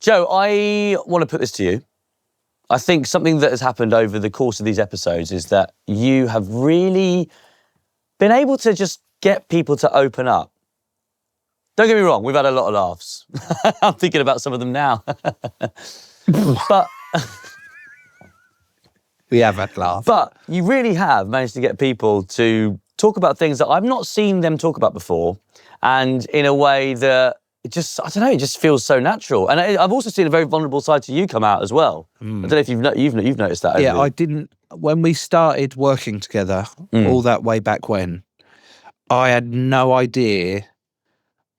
Joe, I want to put this to you. I think something that has happened over the course of these episodes is that you have really been able to just get people to open up. Don't get me wrong, we've had a lot of laughs. I'm thinking about some of them now. But we have had laughs. But you really have managed to get people to talk about things that I've not seen them talk about before, and in a way that it just, I don't know, it just feels so natural. And I've also seen a very vulnerable side to you come out as well. I don't know if you've noticed that. Yeah, I didn't. When we started working together, all that way back when, I had no idea.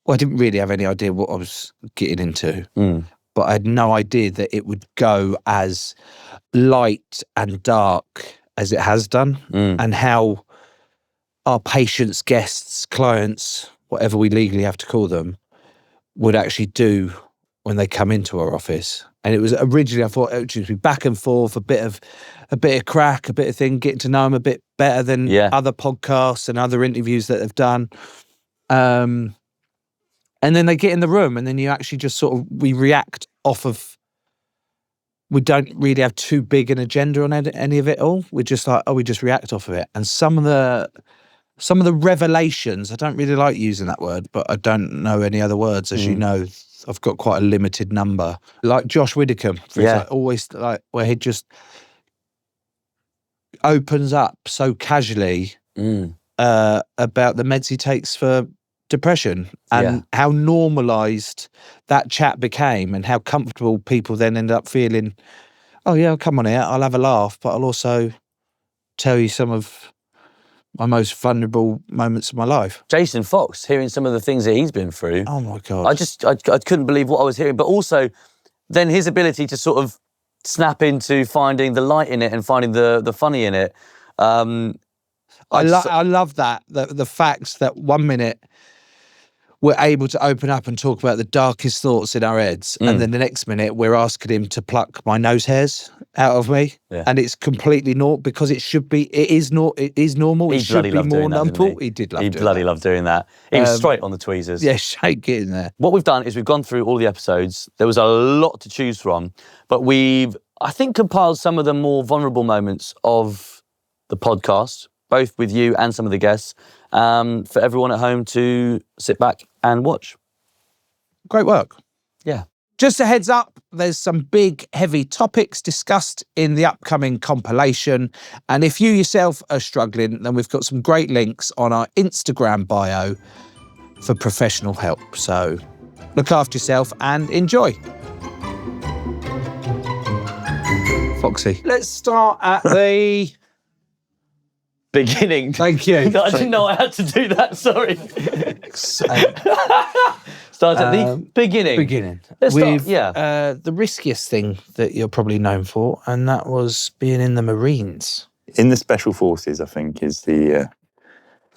Well, I didn't really have any idea what I was getting into, but I had no idea that it would go as light and dark as it has done, and how our patients, guests, clients, whatever we legally have to call them, would actually do when they come into our office. And it was originally, I thought it would just be back and forth, a bit of crack, a bit of thing, getting to know them a bit better than other podcasts and other interviews that they've done. And then they get in the room, and then you actually just we react off of, we don't really have too big an agenda on any of it all. We're just like, we just react off of it. And some of the revelations, I don't really like using that word, but I don't know any other words. As you know, I've got quite a limited number. Like Josh Widdicombe, for example, always like where he just opens up so casually about the meds he takes for depression and how normalised that chat became, and how comfortable people then end up feeling, oh yeah, I'll come on here, I'll have a laugh, but I'll also tell you some of my most vulnerable moments of my life. Jason Fox, hearing some of the things that he's been through. Oh my God. I couldn't believe what I was hearing, but also then his ability to sort of snap into finding the light in it and finding the funny in it. I love that, the fact that 1 minute we're able to open up and talk about the darkest thoughts in our heads, and then the next minute we're asking him to pluck my nose hairs out of me, and it's completely normal, because it is normal. It should be more normal. He did love doing that. He bloody loved doing that. He was straight on the tweezers. Yeah, shake it in there. What we've done is we've gone through all the episodes. There was a lot to choose from, but we've, I think, compiled some of the more vulnerable moments of the podcast, both with you and some of the guests, for everyone at home to sit back and watch. Great work. Yeah. Just a heads up, there's some big, heavy topics discussed in the upcoming compilation. And if you yourself are struggling, then we've got some great links on our Instagram bio for professional help. So look after yourself and enjoy. Foxy. Let's start at the beginning. Thank you. I didn't know I had to do that, sorry. Start at the beginning. Let's start, the riskiest thing that you're probably known for, and that was being in the Marines. In the Special Forces, I think, is the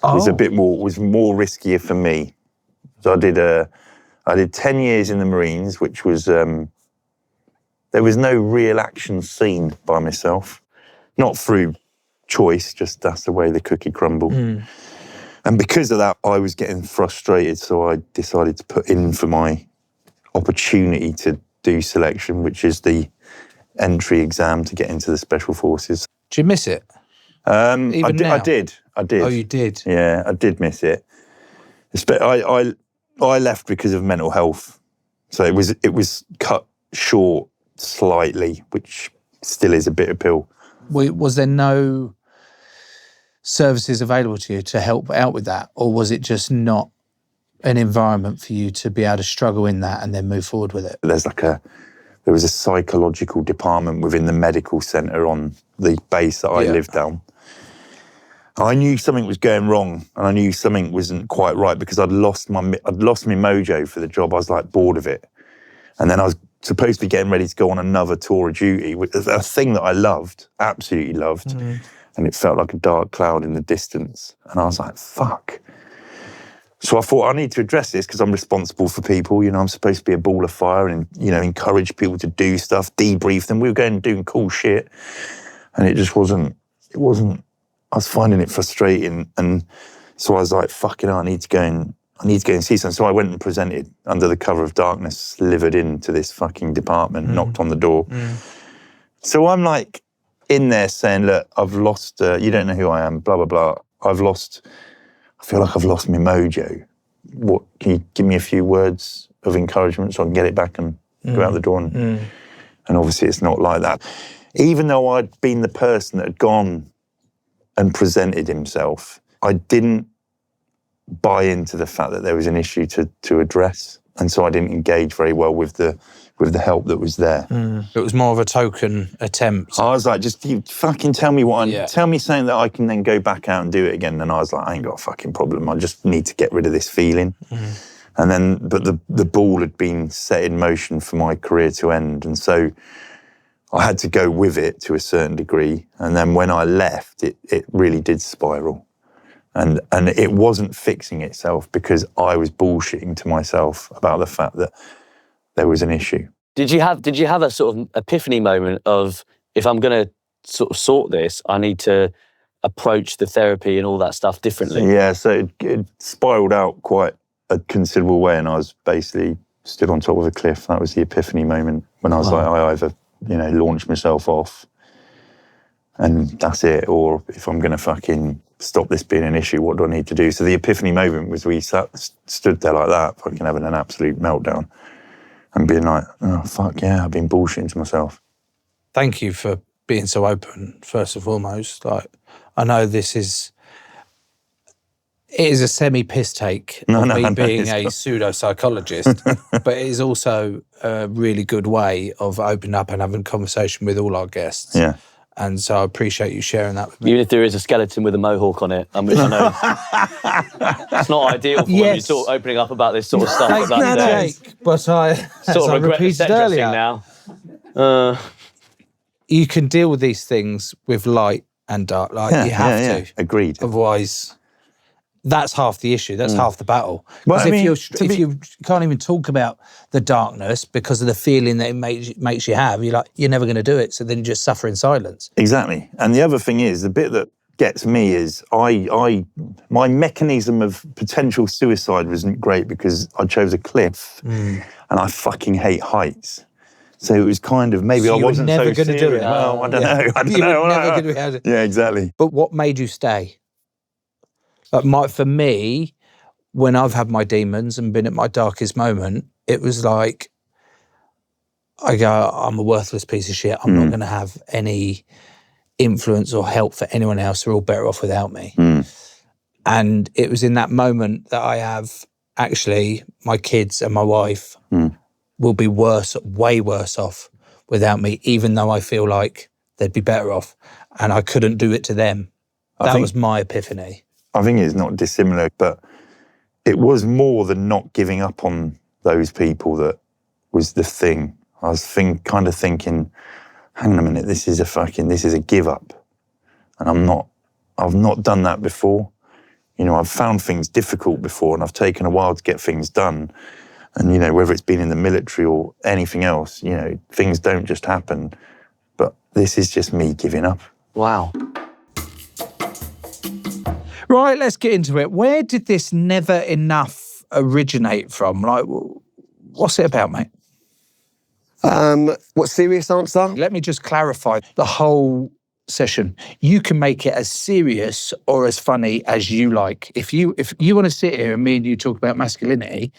was more riskier for me. So I did 10 years in the Marines, which was there was no real action seen by myself, not through choice, just that's the way the cookie crumbled. And because of that, I was getting frustrated, so I decided to put in for my opportunity to do selection, which is the entry exam to get into the Special Forces. Do you miss it? I did. Oh, you did? Yeah, I did miss it. I left because of mental health, so it was cut short slightly, which still is a bitter pill. Was there no services available to you to help out with that, or was it just not an environment for you to be able to struggle in that and then move forward with it? There was a psychological department within the medical centre on the base that I lived down. I knew something was going wrong, and I knew something wasn't quite right, because I'd lost my mojo for the job. I was like bored of it, and then I was supposed to be getting ready to go on another tour of duty, a thing that I loved, absolutely loved. And it felt like a dark cloud in the distance. And I was like, fuck. So I thought, I need to address this, because I'm responsible for people. I'm supposed to be a ball of fire and, encourage people to do stuff, debrief them. We were going and doing cool shit. And it just wasn't, I was finding it frustrating. And so I was like, fucking hell, I need I need to go and see someone. So I went and presented under the cover of darkness, slivered into this fucking department, knocked on the door. So I'm like in there saying, look, I've lost, you don't know who I am, blah, blah, blah. I feel like I've lost my mojo. What, can you give me a few words of encouragement so I can get it back and go out the door? And obviously it's not like that. Even though I'd been the person that had gone and presented himself, I didn't buy into the fact that there was an issue to address. And so I didn't engage very well with the help that was there. It was more of a token attempt. I was like, just you fucking tell me tell me something that I can then go back out and do it again. And I was like, I ain't got a fucking problem. I just need to get rid of this feeling. And then, but the ball had been set in motion for my career to end. And so I had to go with it to a certain degree. And then when I left, it really did spiral. And it wasn't fixing itself because I was bullshitting to myself about the fact that there was an issue. Did you have a sort of epiphany moment of, if I'm going to sort of sort this, I need to approach the therapy and all that stuff differently? Yeah, so it spiraled out quite a considerable way, and I was basically stood on top of a cliff. That was the epiphany moment when I was like, I either, launch myself off and that's it, or if I'm going to fucking stop this being an issue, what do I need to do? So the epiphany moment was we stood there like that, fucking having an absolute meltdown and being like, oh, fuck yeah, I've been bullshitting to myself. Thank you for being so open, first and foremost. Like, I know it is a semi-piss take of me being a pseudo-psychologist, but it is also a really good way of opening up and having a conversation with all our guests. Yeah. And so I appreciate you sharing that with me. Even if there is a skeleton with a mohawk on it, which I know it's not ideal for when you talk opening up about this sort of stuff. But I sort of regret set dressing now. You can deal with these things with light and dark. Like you have to. Agreed. Otherwise, that's half the issue. That's half the battle. Well, Because if you can't even talk about the darkness because of the feeling that it makes you have, you're never going to do it. So then you just suffer in silence. Exactly. And the other thing is, the bit that gets me is my mechanism of potential suicide wasn't great because I chose a cliff and I fucking hate heights. So it was kind of, maybe I wasn't so serious. Never going to do it. Well, I don't know. I don't know. Never going to be able to. Yeah, exactly. But what made you stay? For me, when I've had my demons and been at my darkest moment, it was like, I go, I'm a worthless piece of shit. I'm not going to have any influence or help for anyone else. They're all better off without me. And it was in that moment that I have, actually, my kids and my wife will be way worse off without me, even though I feel like they'd be better off. And I couldn't do it to them. That was my epiphany. I think it's not dissimilar, but it was more than not giving up on those people that was the thing. I was kind of thinking, hang on a minute, this is a give up. And I've not done that before. I've found things difficult before and I've taken a while to get things done. And, whether it's been in the military or anything else, things don't just happen. But this is just me giving up. Wow. Right, let's get into it. Where did this never enough originate from? Like, what's it about, mate? What serious answer? Let me just clarify the whole session. You can make it as serious or as funny as you like. If you want to sit here and me and you talk about masculinity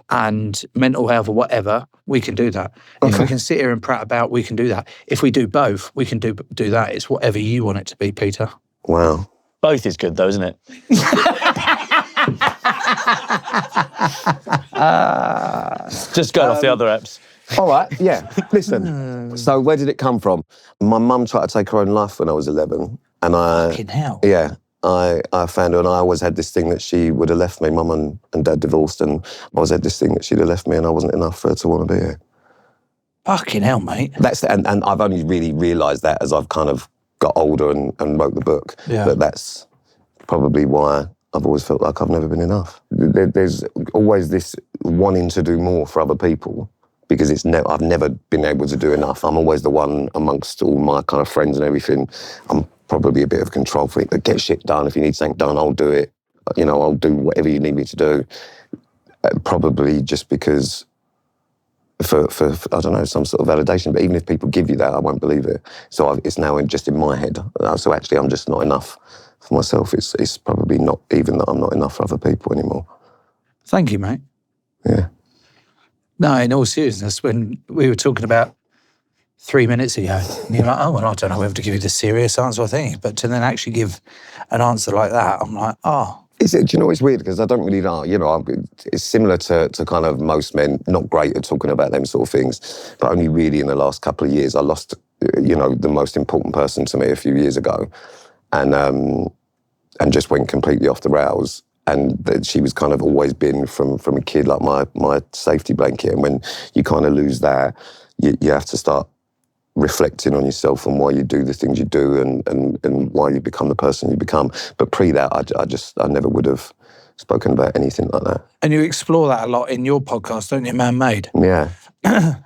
and mental health or whatever, we can do that. Okay. If we can sit here and prat about, we can do that. If we do both, we can do that. It's whatever you want it to be, Peter. Wow. Both is good though, isn't it? Just going off the other apps. All right, yeah. Listen, so where did it come from? My mum tried to take her own life when I was 11. And Fucking hell. Yeah. I found her and I always had this thing that she would have left me. Mum and Dad divorced and I always had this thing that she'd have left me and I wasn't enough for her to want to be here. Fucking hell, mate. And I've only really realised that as I've kind of got older and wrote the book. Yeah. But that's probably why I've always felt like I've never been enough. There's always this wanting to do more for other people because I've never been able to do enough. I'm always the one amongst all my kind of friends and everything. I'm probably a bit of a control freak. Get shit done. If you need something done, I'll do it. I'll do whatever you need me to do. probably just because for I don't know, some sort of validation. But even if people give you that, I won't believe it. So it's now just in my head. So actually, I'm just not enough for myself. It's probably not even that I'm not enough for other people anymore. Thank you, mate. Yeah. No, in all seriousness, when we were talking about 3 minutes ago, and you're like, oh, well, I don't know whether to give you the serious answer, I think. But to then actually give an answer like that, I'm like, oh. Do you know it's weird? Because I don't really know, it's similar to kind of most men, not great at talking about them sort of things, but only really in the last couple of years, I lost, the most important person to me a few years ago, and just went completely off the rails. And that she was kind of always been from a kid like my safety blanket. And when you kind of lose that, you have to start reflecting on yourself and why you do the things you do and why you become the person you become. But pre that, I never would have spoken about anything like that. And you explore that a lot in your podcast, don't you, Man Made? Yeah.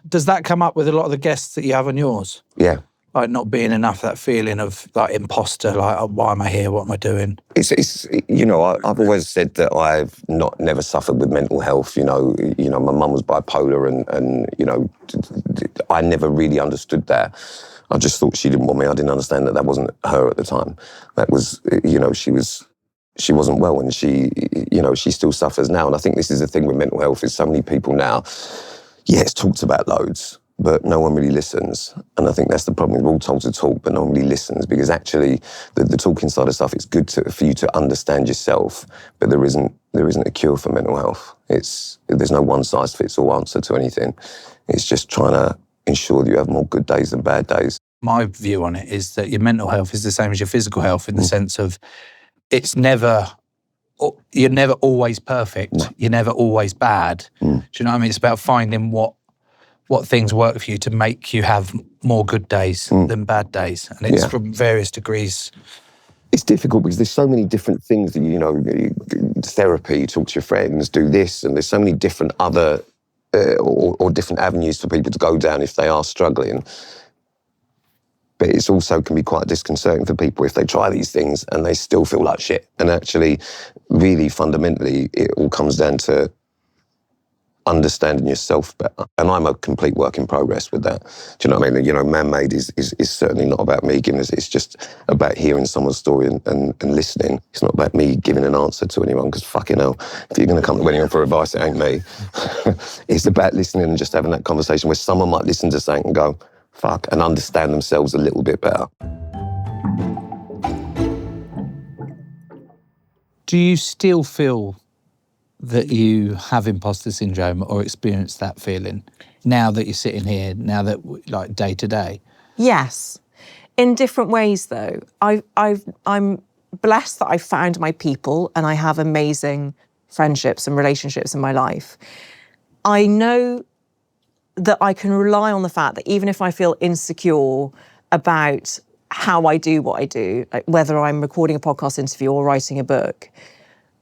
Does that come up with a lot of the guests that you have on yours? Yeah. Like not being enough, that feeling of like imposter, like, oh, why am I here? What am I doing? It's I've always said that I've never suffered with mental health. My mum was bipolar, and I never really understood that. I just thought she didn't want me. I didn't understand that wasn't her at the time. That was, she wasn't well, and she still suffers now. And I think this is the thing with mental health is so many people now. Yeah, it's talked about loads, but no one really listens. And I think that's the problem. We're all told to talk, but no one really listens, because actually the talking side of stuff, it's good for you to understand yourself, but there isn't a cure for mental health. There's no one-size-fits-all answer to anything. It's just trying to ensure that you have more good days than bad days. My view on it is that your mental health is the same as your physical health, in the sense of you're never always perfect. No. You're never always bad. Do you know what I mean? It's about finding what things work for you to make you have more good days than bad days. And it's from various degrees. It's difficult because there's so many different things that, therapy, talk to your friends, do this, and there's so many different other or different avenues for people to go down if they are struggling. But it's also can be quite disconcerting for people if they try these things and they still feel like shit. And actually, really fundamentally, it all comes down to understanding yourself better. And I'm a complete work in progress with that. Do you know what I mean? Man Made is certainly not about me giving it's just about hearing someone's story and listening. It's not about me giving an answer to anyone, because fucking hell, if you're going to come to anyone for advice, it ain't me. It's about listening and just having that conversation where someone might listen to something and go, fuck, and understand themselves a little bit better. Do you still feel that you have imposter syndrome or experience that feeling now that you're sitting here, now that, like, day to day? Yes, in different ways though. I'm blessed that I found my people and I have amazing friendships and relationships in my life. I know that I can rely on the fact that even if I feel insecure about how I do what I do, like whether I'm recording a podcast interview or writing a book,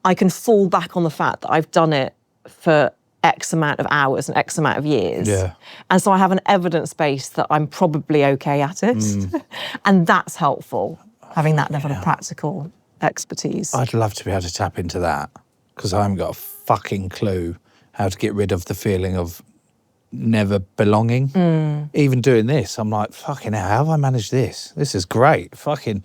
I can fall back on the fact that I've done it for X amount of hours and X amount of years. Yeah. And so I have an evidence base that I'm probably okay at it. And that's helpful, having that level of practical expertise. I'd love to be able to tap into that, because I haven't got a fucking clue how to get rid of the feeling of never belonging. Even doing this, I'm like, fucking hell, how have I managed this? This is great. Fucking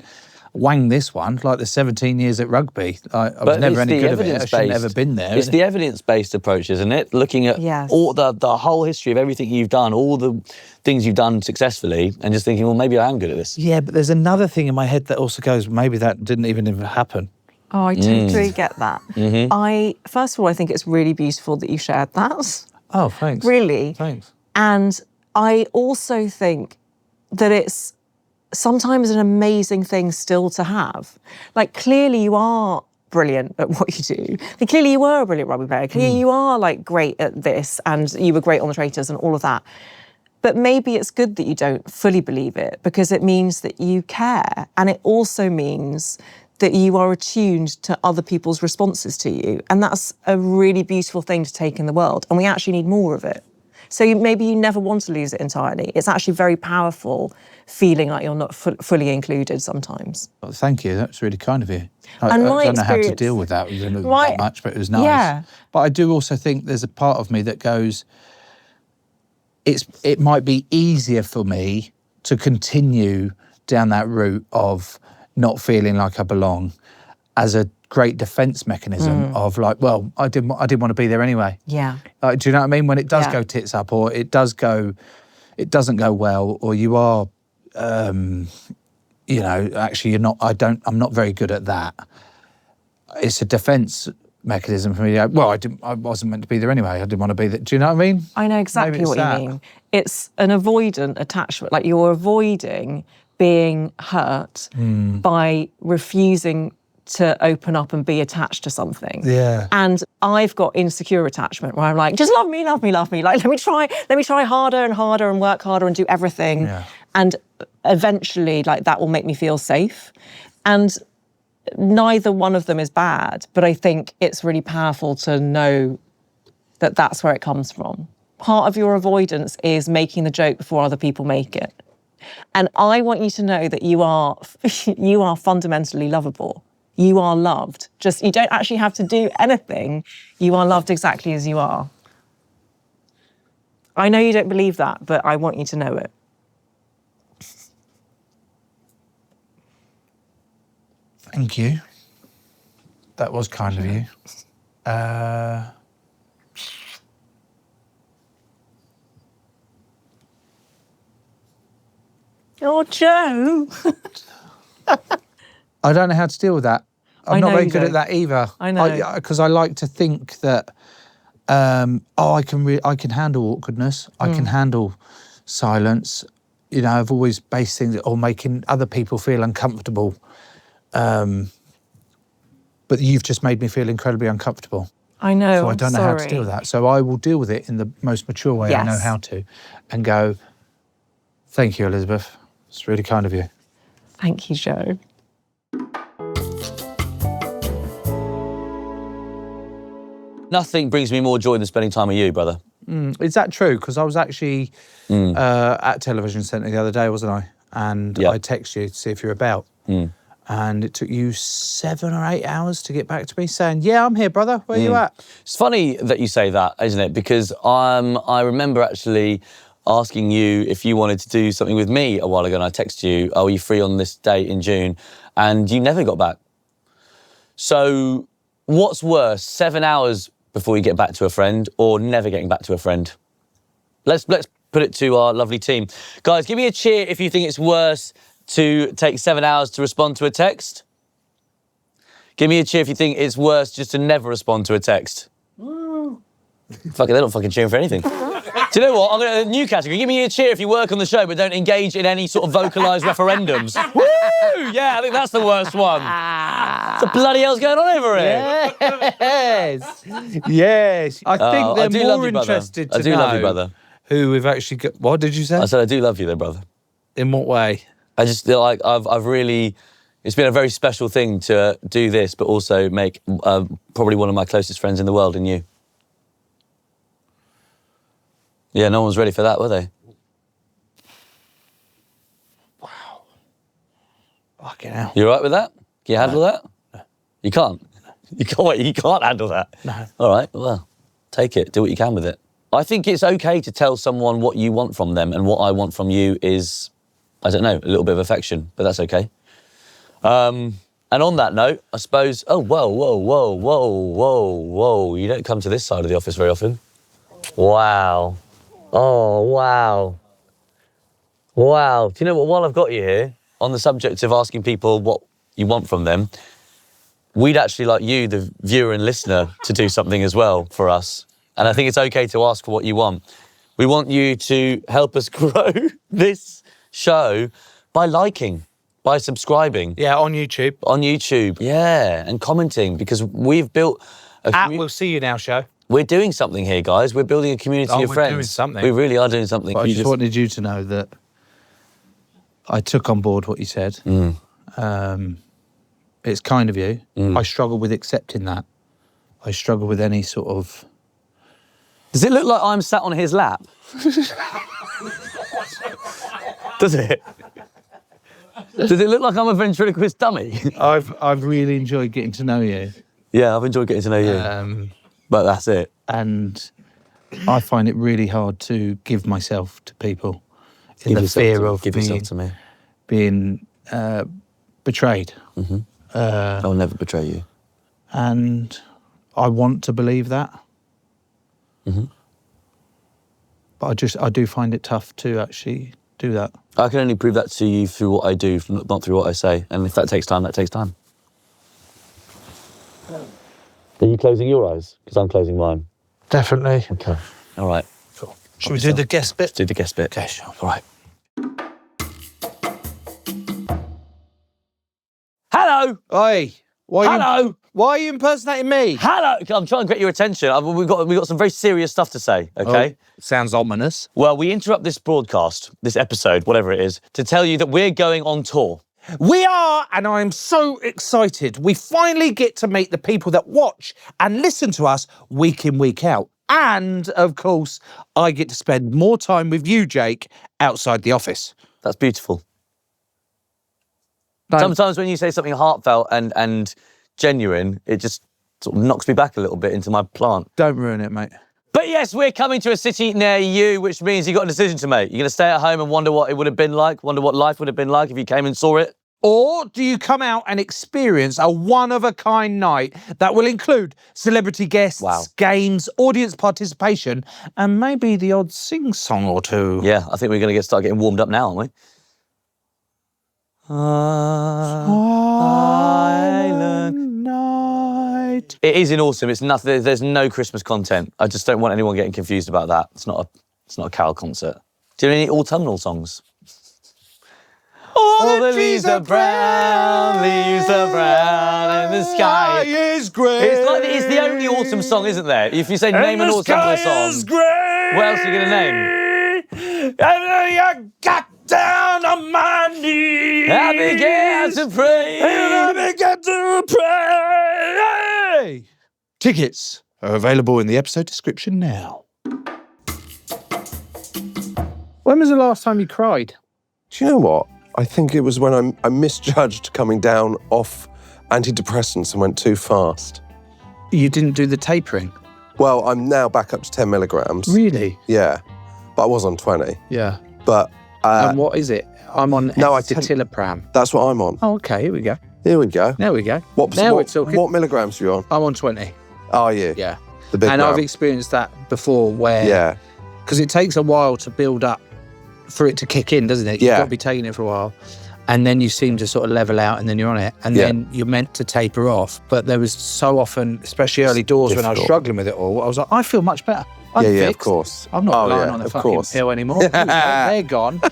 wang this one, like the 17 years at rugby. I was never any good at it. I shouldn't have ever been there. It's the evidence-based approach, isn't it? Looking at all the whole history of everything you've done, all the things you've done successfully, and just thinking, well, maybe I am good at this. Yeah, but there's another thing in my head that also goes, maybe that didn't even happen. Oh, I totally get that. First of all, I think it's really beautiful that you shared that. Oh, thanks. Really. Thanks. And I also think that it's sometimes an amazing thing still to have. Like, clearly you are brilliant at what you do. Like, clearly you were a brilliant rugby player. Clearly you are, like, great at this, and you were great on the traitors and all of that. But maybe it's good that you don't fully believe it, because it means that you care. And it also means that you are attuned to other people's responses to you. And that's a really beautiful thing to take in the world. And we actually need more of it. So maybe you never want to lose it entirely. It's actually very powerful feeling like you're not fully included sometimes. Well, thank you. That's really kind of you. I And don't my know how to experience- deal with that Right. that much, but it was nice. Yeah. But I do also think there's a part of me that goes, it might be easier for me to continue down that route of not feeling like I belong as a great defence mechanism of like, well, I didn't want to be there anyway. Yeah. Do you know what I mean? When it does Yeah. go tits up, or it doesn't go well, or you are, actually you're not. I'm not very good at that. It's a defence mechanism for me. Well, I wasn't meant to be there anyway. I didn't want to be there. Do you know what I mean? I know exactly it's what that. you mean. It's an avoidant attachment. Like you're avoiding being hurt by refusing to open up and be attached to something. Yeah. And I've got insecure attachment where I'm like, just love me, love me, love me. Like, let me try harder and harder and work harder and do everything. Yeah. And eventually, like, that will make me feel safe. And neither one of them is bad, but I think it's really powerful to know that that's where it comes from. Part of your avoidance is making the joke before other people make it. And I want you to know that you are fundamentally lovable. You are loved. Just, you don't actually have to do anything. You are loved exactly as you are. I know you don't believe that, but I want you to know it. Thank you. That was kind of you. Oh, Joe. I don't know how to deal with that. I'm I not know very you good at don't. that either. I know. Because I like to think that, I can handle awkwardness. I can handle silence. You know, I've always based things on making other people feel uncomfortable. But you've just made me feel incredibly uncomfortable. I know. So I don't know how to deal with that. So I will deal with it in the most mature way I know Yes. how to, and go, thank you, Elizabeth. It's really kind of you. Thank you, Joe. Nothing brings me more joy than spending time with you, brother. Is that true? Because I was actually at Television Centre the other day, wasn't I? And Yeah. I texted you to see if you're about. And it took you 7 or 8 hours to get back to me saying, yeah, I'm here, brother. Where you at? It's funny that you say that, isn't it? Because I remember actually asking you if you wanted to do something with me a while ago, and I texted you, are you free on this date in June? And you never got back. So what's worse, 7 hours before you get back to a friend, or never getting back to a friend? Let's put it to our lovely team. Guys, give me a cheer if you think it's worse to take 7 hours to respond to a text. Give me a cheer if you think it's worse just to never respond to a text. Fucking, they're not fucking cheering for anything. Do you know what? I'm going to a new category. Give me a cheer if you work on the show but don't engage in any sort of vocalised referendums. Woo! Yeah, I think that's the worst one. What the bloody hell's going on over here? Yes. Yes. I think I do they're love more you, brother. interested I to do know love you, brother. who we've actually got. What did you say? I said I do love you though, brother. In what way? I just feel like I've really, it's been a very special thing to do this, but also make probably one of my closest friends in the world in you. Yeah, no one was ready for that, were they? Fucking hell. You all right with that? Can you handle that? No. You can't? You can't handle that? No. All right, well, take it. Do what you can with it. I think it's okay to tell someone what you want from them, and what I want from you is, I don't know, a little bit of affection, but that's okay. And on that note, I suppose, oh, whoa. You don't come to this side of the office very often. Wow. Oh, wow. Wow. Do you know what, while I've got you here, on the subject of asking people what you want from them, we'd actually like you, the viewer and listener, to do something as well for us. And I think it's okay to ask for what you want. We want you to help us grow this show by liking, by subscribing. Yeah, on YouTube. On YouTube, yeah, and commenting, because we've built a We'll See You Now show. We're doing something here, guys. We're building a community of we're friends. doing something. We really are doing something. But I just wanted you to know that I took on board what you said. It's kind of you. I struggle with accepting that. I struggle with any sort of... Does it look like I'm sat on his lap? Does it? Does it look like I'm a ventriloquist dummy? I've really enjoyed getting to know you. Yeah, I've enjoyed getting to know you. But that's it. And I find it really hard to give myself to people in the fear of give yourself to me. being betrayed. Mm-hmm. I'll never betray you. And I want to believe that. Mm-hmm. But I do find it tough to actually do that. I can only prove that to you through what I do, not through what I say. And if that takes time, that takes time. Are you closing your eyes? Because I'm closing mine. Definitely. Okay. All right. Cool. Should we do the guest bit? Let's do the guest bit. Okay, sure. All right. Hello. Oi. Hello. Why are you impersonating me? Hello. I'm trying to get your attention. We've got some very serious stuff to say, okay? Oh, sounds ominous. Well, we interrupt this broadcast, this episode, whatever it is, to tell you that we're going on tour. We are, and I'm so excited. We finally get to meet the people that watch and listen to us week in, week out. And, of course, I get to spend more time with you, Jake, outside the office. That's beautiful. Sometimes when you say something heartfelt and genuine, it just sort of knocks me back a little bit into my plant. Don't ruin it, mate. But yes, we're coming to a city near you, which means you've got a decision to make. You're going to stay at home and wonder what it would have been like, wonder what life would have been like if you came and saw it. Or do you come out and experience a one-of-a-kind night that will include celebrity guests, games, audience participation, and maybe the odd sing-song or two? Yeah, I think we're going to start getting warmed up now, aren't we? Silent night. It is in autumn. It's nothing. There's no Christmas content. I just don't want anyone getting confused about that. It's not a carol concert. Do you know any autumnal songs? All the leaves are brown, in the sky is grey. It's the only autumn song, isn't there? If you say name an autumnal song, what else are you going to name? And I got down on my knees. I began to pray. Tickets are available in the episode description now. When was the last time you cried? Do you know what? I think it was when I misjudged coming down off antidepressants and went too fast. You didn't do the tapering? Well, I'm now back up to 10 milligrams. Really? Yeah, but I was on 20. Yeah. But and what is it? I'm on escitalopram. That's what I'm on. Oh, okay. Here we go. Here we go. There we go. What milligrams are you on? I'm on 20. Are you? Yeah. The big and man. I've experienced that before where... Yeah. Because it takes a while to build up for it to kick in, doesn't it? Yeah. You've got to be taking it for a while. And then you seem to sort of level out and then you're on it. And then you're meant to taper off. But there was so often, especially early doors when I was struggling with it all, I was like, I feel much better. I'm fixed. Of course. I'm not relying on the fucking pill anymore. They're gone.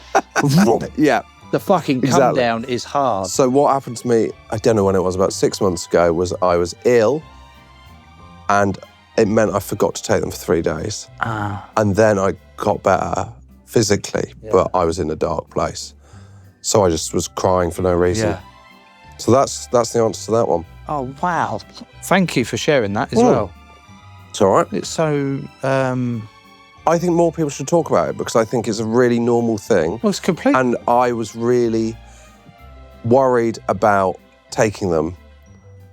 Yeah. The fucking come down is hard. So what happened to me, I don't know when it was, about 6 months ago, was I was ill and it meant I forgot to take them for 3 days. And then I got better physically, but I was in a dark place. So I just was crying for no reason. Yeah. So that's the answer to that one. Oh, wow. Thank you for sharing that as well. It's all right. It's so... I think more people should talk about it because I think it's a really normal thing. Well, it's complete. And I was really worried about taking them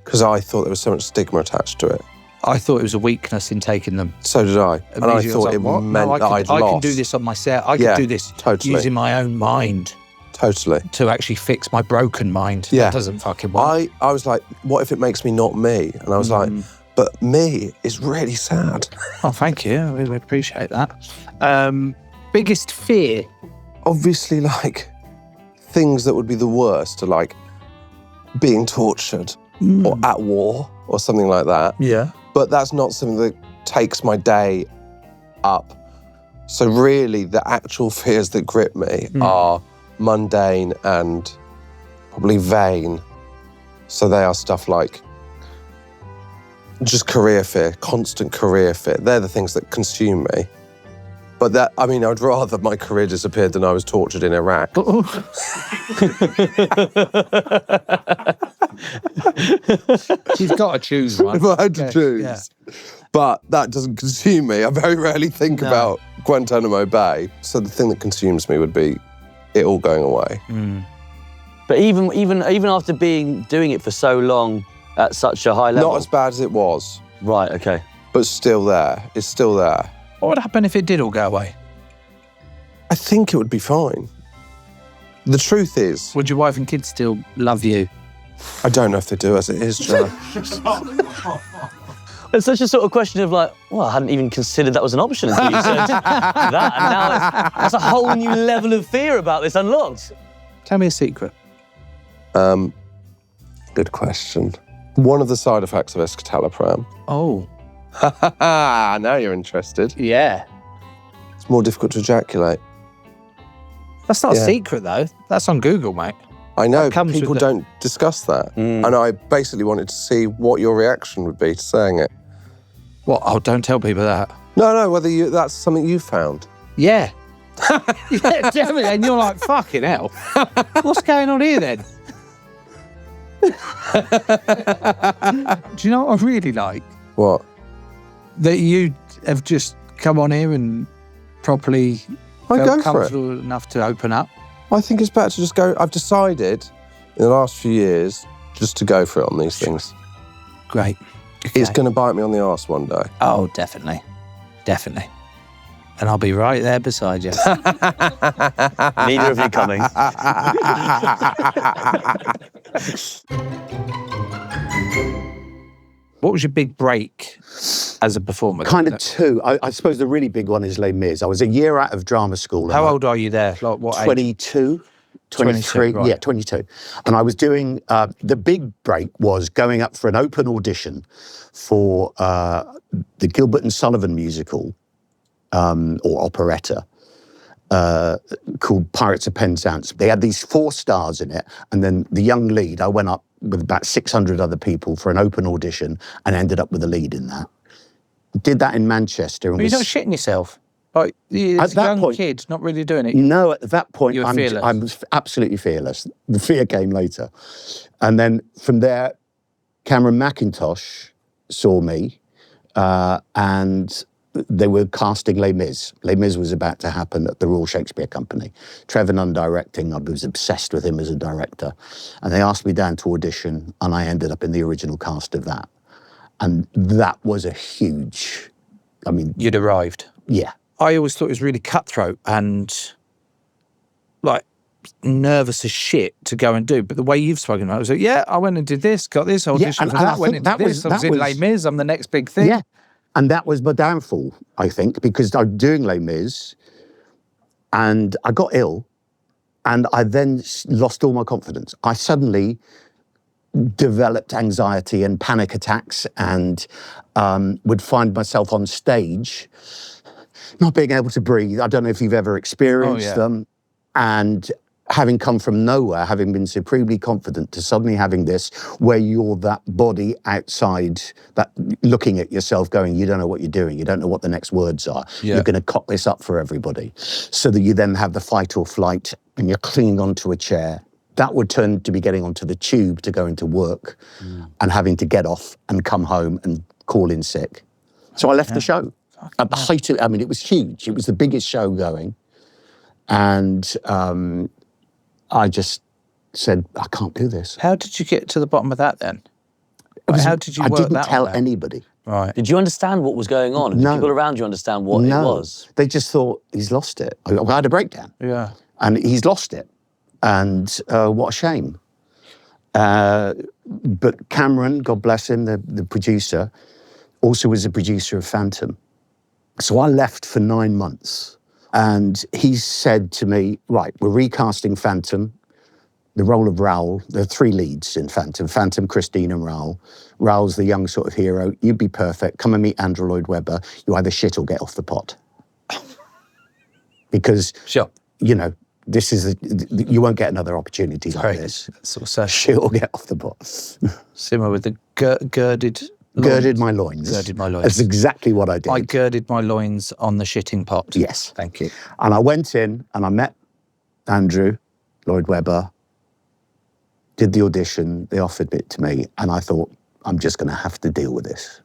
because I thought there was so much stigma attached to it. I thought it was a weakness in taking them. So did I. And I thought it meant that I'd lost. I can do this on myself. I can do this using my own mind. Totally. To actually fix my broken mind. Yeah. That doesn't fucking work. I was like, what if it makes me not me? And I was like, but me is really sad. Oh, thank you. I really appreciate that. Biggest fear? Obviously, like, things that would be the worst are like being tortured or at war or something like that. Yeah. But that's not something that takes my day up. So really, the actual fears that grip me are mundane and probably vain. So they are stuff like just career fear, constant career fear. They're the things that consume me. But that, I mean, I'd rather my career disappeared than I was tortured in Iraq. You've got to choose one. If I had to choose. Yeah. But that doesn't consume me. I very rarely think about Guantanamo Bay. So the thing that consumes me would be it all going away. But even after doing it for so long at such a high level, Not as bad as it was, right? Okay. but still there. It's still there. What would happen if it did all go away? I think it would be fine. The truth is, Would your wife and kids still love you? I don't know if they do as it is, Joe. It's such a sort of question of like, well, I hadn't even considered that was an option until you said that, and now that's a whole new level of fear about this unlocked. Tell me a secret. Good question. One of the side effects of escitalopram. Oh. Now you're interested. Yeah. It's more difficult to ejaculate. That's not Yeah. a secret, though. That's on Google, mate. I know, That comes people with the- don't discuss that. And I basically wanted to see what your reaction would be to saying it. What? Oh, don't tell people that. No, whether that's something you found. Yeah. Yeah, definitely. And you're like, fucking hell. What's going on here, then? Do you know what I really like? What? That you have just come on here and properly I go felt for it. comfortable enough to open up. I think it's better to just go. I've decided in the last few years just to go for it on these things. Great. It's going to bite me on the arse one day. Oh, definitely. Definitely. And I'll be right there beside you. Neither of you coming. What was your big break as a performer? Kind of two. I suppose the really big one is Les Mis. I was a year out of drama school. How old are you there? Like what age? 22, 23. 22, right. Yeah, 22. And I was doing, the big break was going up for an open audition for the Gilbert and Sullivan musical, or operetta, called Pirates of Penzance. They had these 4 stars in it, and then the young lead, I went up with about 600 other people for an open audition and ended up with the lead in that. Did that in Manchester. And But you're was, not shitting yourself. Like, it's At a that young point- kid, not really doing it. No, at that point, You were fearless. I'm absolutely fearless. The fear came later. And then from there, Cameron McIntosh saw me and they were casting Les Mis. Les Mis was about to happen at the Royal Shakespeare Company. Trevor Nunn directing. I was obsessed with him as a director. And they asked me down to audition, and I ended up in the original cast of that. And that was a huge, I mean, You'd arrived. yeah. I always thought it was really cutthroat and like nervous as shit to go and do. But the way you've spoken about it was like, yeah, I went and did this, got this audition for and I that, went think into that this, was- I was that in was- Les Mis, I'm the next big thing. Yeah. And that was my downfall, I think, because I was doing Les Mis and I got ill and I then lost all my confidence. I suddenly developed anxiety and panic attacks and would find myself on stage not being able to breathe. I don't know if you've ever experienced them. And having come from nowhere, having been supremely confident, to suddenly having this where you're that body outside, that looking at yourself going, you don't know what you're doing, you don't know what the next words are. Yeah. You're going to cock this up for everybody. So that you then have the fight or flight and you're clinging onto a chair. That would turn to be getting onto the tube to go into work and having to get off and come home and call in sick. So I left the show. At the height of, I mean, it was huge. It was the biggest show going. And I just said, I can't do this. How did you get to the bottom of that then? How did you I work didn't that tell one out? anybody. Right. Did you understand what was going on? Did No. people around you understand what it was? They just thought, he's lost it. I had a breakdown. Yeah. And he's lost it. And what a shame. But Cameron, God bless him, the producer, also was a producer of Phantom. So I left for 9 months. And he said to me, right, we're recasting Phantom, the role of Raoul. There are 3 leads in Phantom. Phantom, Christine and Raoul. Raoul's the young sort of hero. You'd be perfect. Come and meet Andrew Lloyd Webber. You either shit or get off the pot. Because, Sure. you know, this is, you won't get another opportunity like Sorry. this. Sort of so Shit or get off the pot. similar with the girded loins. Girded my loins. Girded my loins. That's exactly what I did. I girded my loins on the shitting pot. Yes. Thank you. And I went in and I met Andrew Lloyd Webber, did the audition, they offered it to me, and I thought, I'm just going to have to deal with this.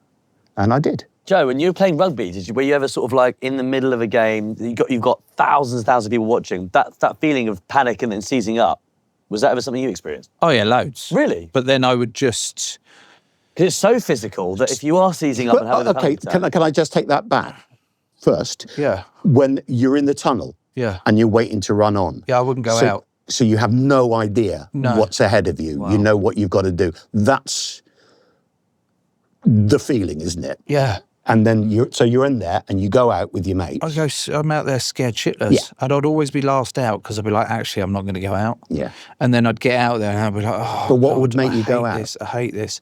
And I did. Joe, when you were playing rugby, were you ever sort of like in the middle of a game, you've got thousands and thousands of people watching, that feeling of panic and then seizing up, was that ever something you experienced? Oh yeah, loads. Really? But then I would just... Because it's so physical that if you are seizing up and having a panic attack... Can I just take that back first? Yeah. When you're in the tunnel and you're waiting to run on. Yeah, I wouldn't go out. So you have no idea what's ahead of you. Wow. You know what you've got to do. That's the feeling, isn't it? Yeah. And then you're in there and you go out with your mates. I'm out there scared shitless. Yeah. And I'd always be last out because I'd be like, actually, I'm not going to go out. Yeah. And then I'd get out there and I'd be like, oh, but what would make you go out? I hate this.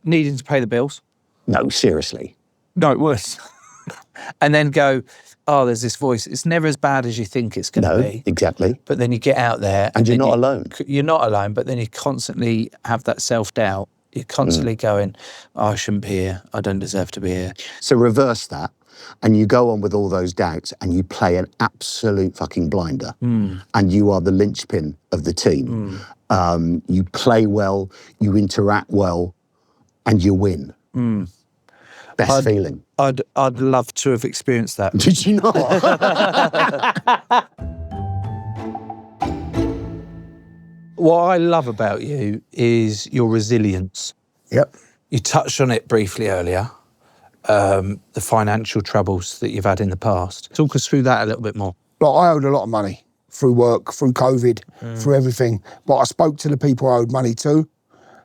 Needing to pay the bills. No, seriously. No, it was. And then go, oh, there's this voice. It's never as bad as you think it's going to be. No, exactly. But then you get out there. And you're not alone. You're not alone, but then you constantly have that self-doubt. You're constantly going, oh, I shouldn't be here. I don't deserve to be here. So reverse that, and you go on with all those doubts, and you play an absolute fucking blinder. And you are the linchpin of the team. You play well, you interact well, and you win. Best feeling. I'd love to have experienced that. Did you not? What I love about you is your resilience. Yep. You touched on it briefly earlier, the financial troubles that you've had in the past. Talk us through that a little bit more. Like, I owed a lot of money through work, through COVID, through everything. But I spoke to the people I owed money to,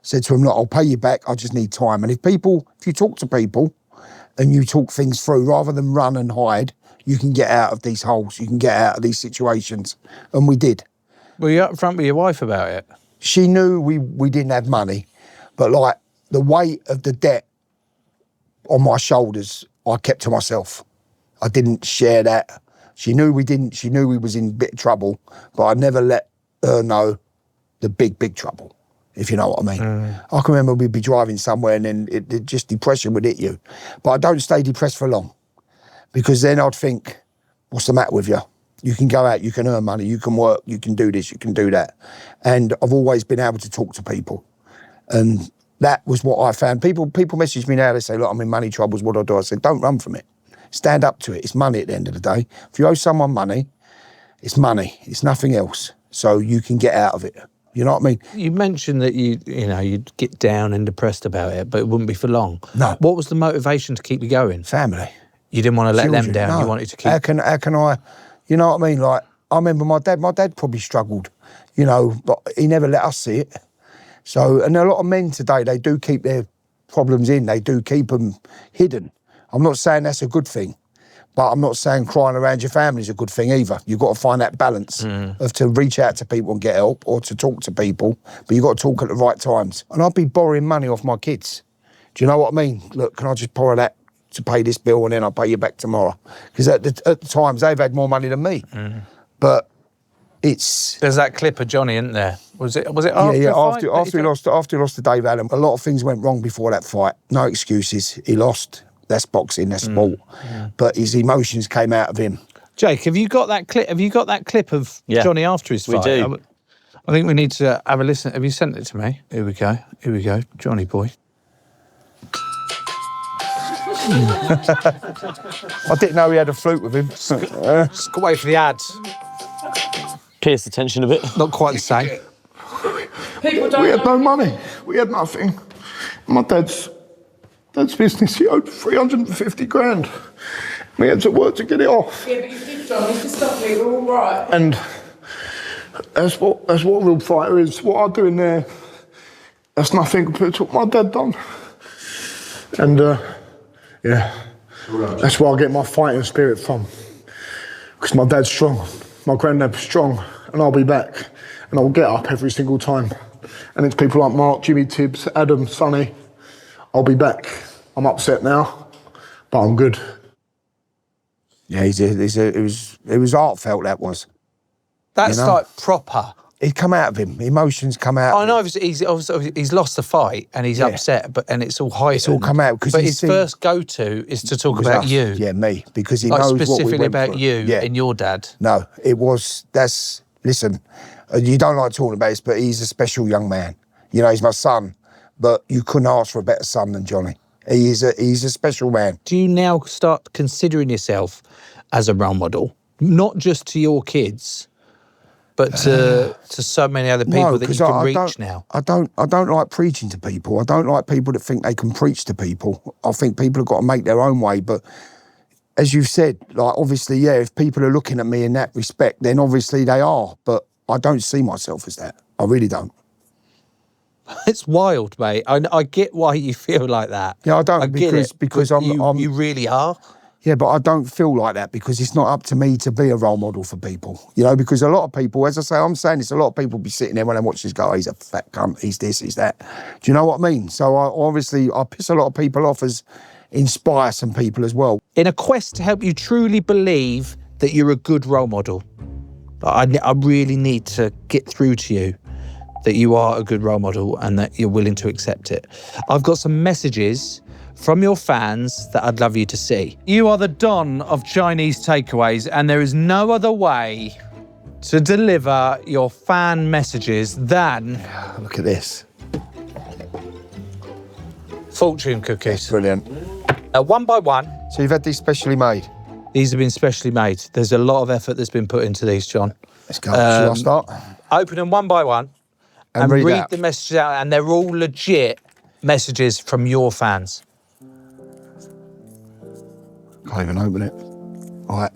said to them, look, I'll pay you back, I just need time. And if you talk to people and you talk things through, rather than run and hide, you can get out of these holes, you can get out of these situations. And we did. Were you up front with your wife about it? She knew we didn't have money, but like the weight of the debt on my shoulders, I kept to myself. I didn't share that. She knew we didn't. She knew we was in a bit of trouble, but I never let her know the big trouble, if you know what I mean. I can remember we'd be driving somewhere and then it just depression would hit you. But I don't stay depressed for long, because then I'd think, what's the matter with you? You can go out, you can earn money, you can work, you can do this, you can do that. And I've always been able to talk to people. And that was what I found. People message me now, they say, look, I'm in money troubles, what do I do? I said, don't run from it. Stand up to it. It's money at the end of the day. If you owe someone money, it's money. It's nothing else. So you can get out of it. You know what I mean? You mentioned that you'd get down and depressed about it, but it wouldn't be for long. No. What was the motivation to keep you going? Family. You didn't want to let them down. No. You wanted to keep... How can I, you know what I mean? Like, I remember my dad probably struggled, but he never let us see it. So, and a lot of men today, they do keep their problems in. They do keep them hidden. I'm not saying that's a good thing, but I'm not saying crying around your family is a good thing either. You've got to find that balance of to reach out to people and get help, or to talk to people, but you've got to talk at the right times. And I'd be borrowing money off my kids. Do you know what I mean? Look, can I just borrow that to pay this bill and then I'll pay you back tomorrow? Because at the times, they've had more money than me. But it's... There's that clip of Johnny, isn't there? Was it after after he lost to Dave Allen, a lot of things went wrong before that fight. No excuses. He lost. That's boxing, that's sport. But his emotions came out of him. Jake, have you got that clip? Have you got that clip of Johnny after his fight? We do. I think we need to have a listen. Have you sent it to me? Here we go. Johnny boy. I didn't know he had a flute with him. Just wait for the ads. Pierce the tension a bit. Not quite the same. We had no money. We had nothing. My dad's business, he owed 350 grand. We had to work to get it off. Yeah, but you did, John. You just stop me. We're all right. And that's what a real fighter is. What I do in there, that's nothing compared to what my dad done. And that's where I get my fighting spirit from. Because my dad's strong, my granddad's strong, and I'll be back. And I'll get up every single time. And it's people like Mark, Jimmy Tibbs, Adam, Sonny. I'll be back. I'm upset now, but I'm good. Yeah, it was heartfelt, that was. That's like proper. It come out of him. Emotions come out. I know he's lost the fight and he's upset, and it's all heightened. It's all come out because. But his first go-to is to talk about you. Yeah, me, because he knows specifically what we went about through. You and your dad. No, listen, you don't like talking about this, but he's a special young man. He's my son, but you couldn't ask for a better son than Johnny. He's a special man. Do you now start considering yourself as a role model, not just to your kids, but to so many other people that you can reach now? I don't like preaching to people. I don't like people that think they can preach to people. I think people have got to make their own way. But as you've said, like obviously, yeah, if people are looking at me in that respect, then obviously they are. But I don't see myself as that. I really don't. It's wild, mate. I get why you feel like that. Yeah, I don't because you really are. Yeah, but I don't feel like that because it's not up to me to be a role model for people. You know, because a lot of people, as I say, I'm saying this, a lot of people be sitting there when they watch this guy, he's a fat cunt, he's this, he's that. Do you know what I mean? So I piss a lot of people off as inspire some people as well. In a quest to help you truly believe that you're a good role model, I really need to get through to you that you are a good role model and that you're willing to accept it. I've got some messages from your fans that I'd love you to see. You are the Don of Chinese takeaways, and there is no other way to deliver your fan messages than... Look at this. Fortune cookies. Brilliant. One by one. So you've had these specially made? These have been specially made. There's a lot of effort that's been put into these, John. Let's go. Shall I start? Open them one by one and read the messages out, and they're all legit messages from your fans. Can't even open it. I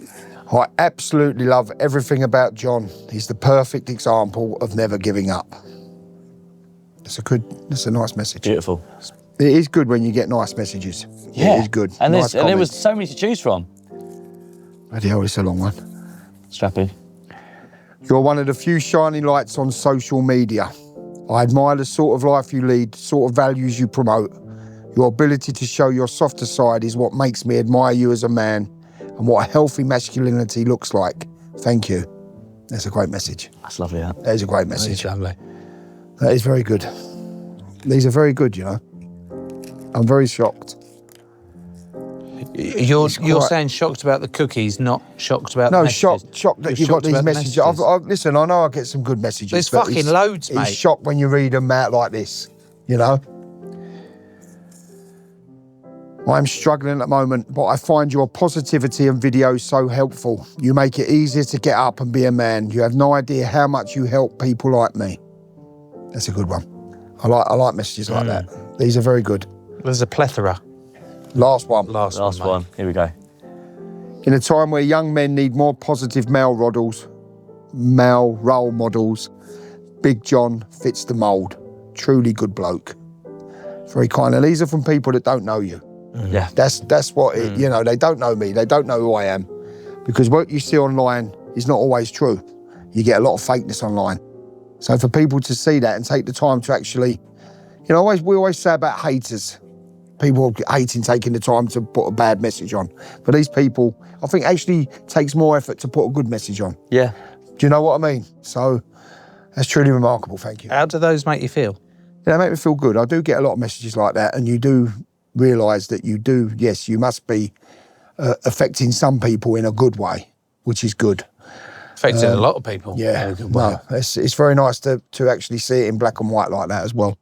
absolutely love everything about John. He's the perfect example of never giving up. That's a nice message. Beautiful. It is good when you get nice messages. Yeah. It is good. And nice there was so many to choose from. Bloody hell, it's a long one. Strappy. You're one of the few shining lights on social media. I admire the sort of life you lead, sort of values you promote. Your ability to show your softer side is what makes me admire you as a man and what a healthy masculinity looks like. Thank you. That's a great message. That's lovely, that. That is a great message. That's lovely. That is very good. These are very good, you know. I'm very shocked. You're saying shocked about the cookies, not shocked about the messages? No, shocked that you've got these messages. Listen, I know I get some good messages. There's fucking loads, mate. It's shocked when you read them out like this, you know? I'm struggling at the moment, but I find your positivity and videos so helpful. You make it easier to get up and be a man. You have no idea how much you help people like me. That's a good one. I like messages like that. These are very good. There's a plethora. Last one. Last one. Here we go. In a time where young men need more positive male role models, Big John fits the mould. Truly good bloke. Very kind. And these are from people that don't know you. Yeah. That's what it, you know, they don't know me. They don't know who I am. Because what you see online is not always true. You get a lot of fakeness online. So for people to see that and take the time to actually, you know, we always say about haters. People hating taking the time to put a bad message on. But these people, I think actually takes more effort to put a good message on. Yeah. Do you know what I mean? So that's truly remarkable, thank you. How do those make you feel? Yeah, they make me feel good. I do get a lot of messages like that, and you do realise that you do, yes, you must be affecting some people in a good way, which is good. Affecting a lot of people. Yeah, well, it's very nice to actually see it in black and white like that as well.